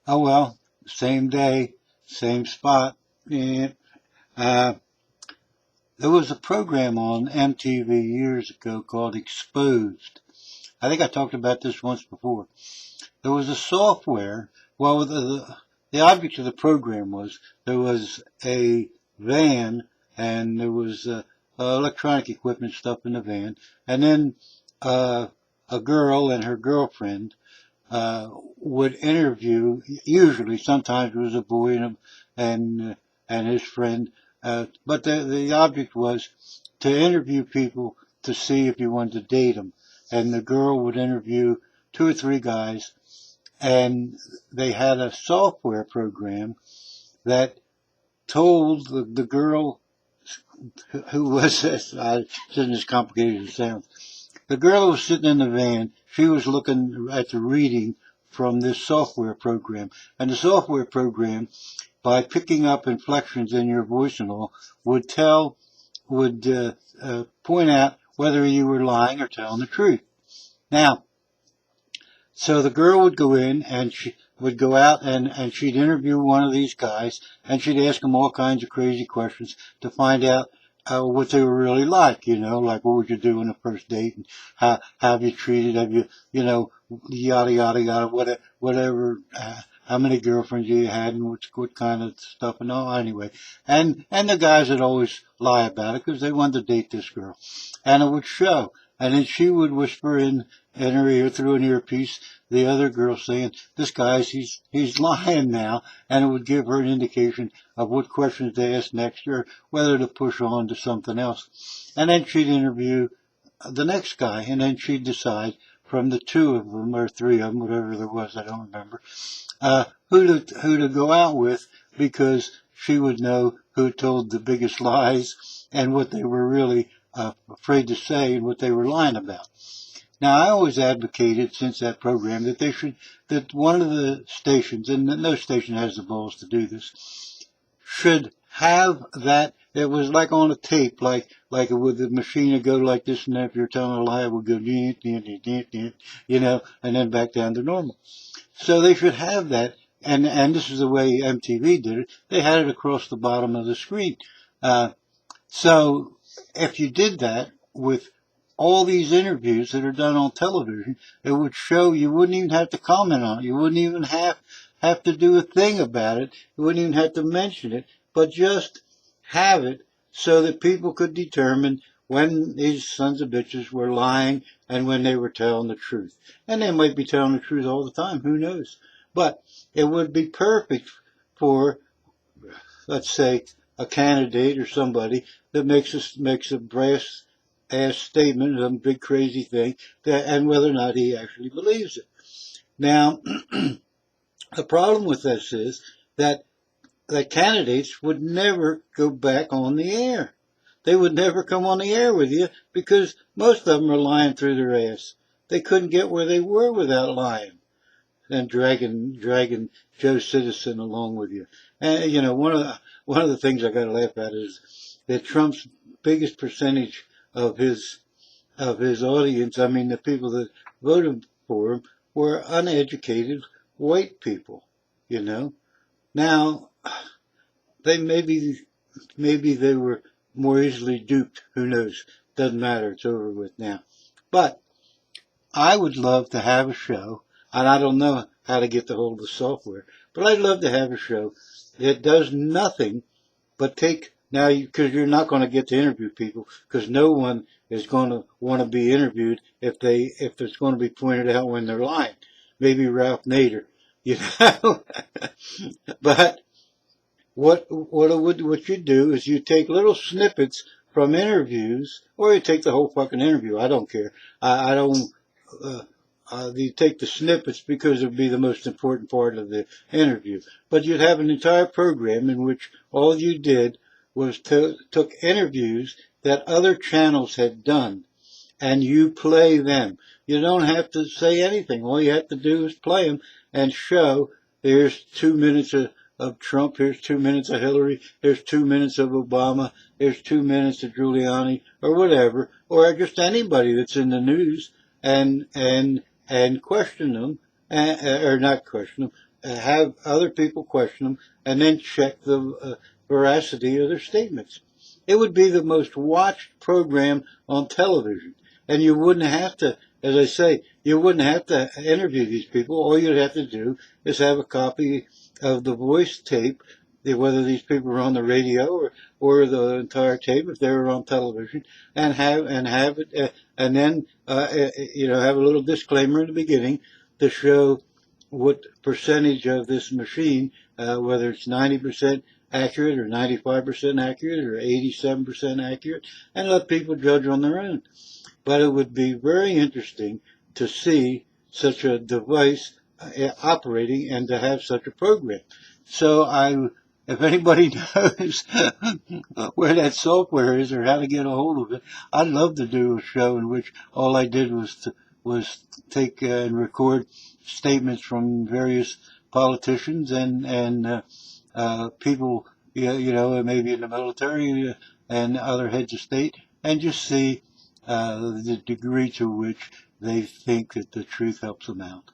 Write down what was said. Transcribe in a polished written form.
Oh well, same day, same spot. And, uh, there was a program on MTV years ago called Exposed. I think I talked about this once before. There was a software. Well, the object of the program was there was a van and there was electronic equipment stuff in the van, and then uh, a girl and her girlfriend would interview. Usually, sometimes it was a boy and his friend, but the object was to interview people to see if you wanted to date them. And the girl would interview two or three guys, and they had a software program that told the girl who was this. It isn't as complicated as it sounds. The girl was sitting in the van. She was looking at the reading from this software program. And the software program, by picking up inflections in your voice and all, would point out whether you were lying or telling the truth. Now, so the girl would go in and she would go out and she'd interview one of these guys and she'd ask them all kinds of crazy questions to find out what they were really like, like what would you do on the first date and how have you treated, have you, yada, yada, yada, whatever, how many girlfriends you had and what kind of stuff and all, anyway. And the guys would always lie about it because they wanted to date this girl. And it would show. And then she would whisper in her ear through an earpiece, the other girl saying, this guy's, he's lying now. And it would give her an indication of what questions to ask next or whether to push on to something else. And then she'd interview the next guy and then she'd decide from the two of them or three of them, whatever there was, I don't remember, who to go out with because she would know who told the biggest lies and what they were really afraid to say and what they were lying about. Now, I always advocated since that program that one of the stations, and no station has the balls to do this, should have that. It was like on a tape, like with the machine would go like this, and if you're telling a lie, it would go, and then back down to normal. So they should have that, and this is the way MTV did it. They had it across the bottom of the screen. Uh, so if you did that with all these interviews that are done on television, it would show you wouldn't even have to comment on it. You wouldn't even have to do a thing about it. You wouldn't even have to mention it, but just have it so that people could determine when these sons of bitches were lying and when they were telling the truth. And they might be telling the truth all the time, who knows? But it would be perfect for, let's say, a candidate or somebody that makes a brass ass statement, some big crazy thing, and whether or not he actually believes it. Now, the problem with this is that candidates would never go back on the air. They would never come on the air with you because most of them are lying through their ass. They couldn't get where they were without lying and dragging Joe Citizen along with you. And one of the things I got to laugh at is that Trump's biggest percentage of his audience, I mean the people that voted for him, were uneducated white people. You know. Now they maybe they were more easily duped. Who knows? Doesn't matter. It's over with now. But I would love to have a show, and I don't know how to get the hold of the software, but I'd love to have a show that does nothing but take now because you're not going to get to interview people because no one is going to want to be interviewed if it's going to be pointed out when they're lying. Maybe Ralph Nader, you know. But what you do is you take little snippets from interviews, or you take the whole fucking interview. I don't care. I don't. Uh, you take the snippets because it would be the most important part of the interview. But you'd have an entire program in which all you did was took interviews that other channels had done, and you play them. You don't have to say anything. All you have to do is play them and show there's 2 minutes of Trump, here's 2 minutes of Hillary, here's 2 minutes of Obama, here's 2 minutes of Giuliani, or whatever, or just anybody that's in the news, and question them, or not question them, have other people question them, and then check the veracity of their statements. It would be the most watched program on television. And you wouldn't have to, as I say, you wouldn't have to interview these people. All you'd have to do is have a copy of the voice tape, whether these people are on the radio or the entire tape if they were on television, and have it, and then have a little disclaimer in the beginning to show what percentage of this machine, whether it's 90% accurate or 95% accurate or 87% accurate, and let people judge on their own. But it would be very interesting to see such a device operating and to have such a program. So if anybody knows where that software is or how to get a hold of it, I'd love to do a show in which all I did was take and record statements from various politicians and people, maybe in the military and other heads of state, and just see the degree to which they think that the truth helps them out.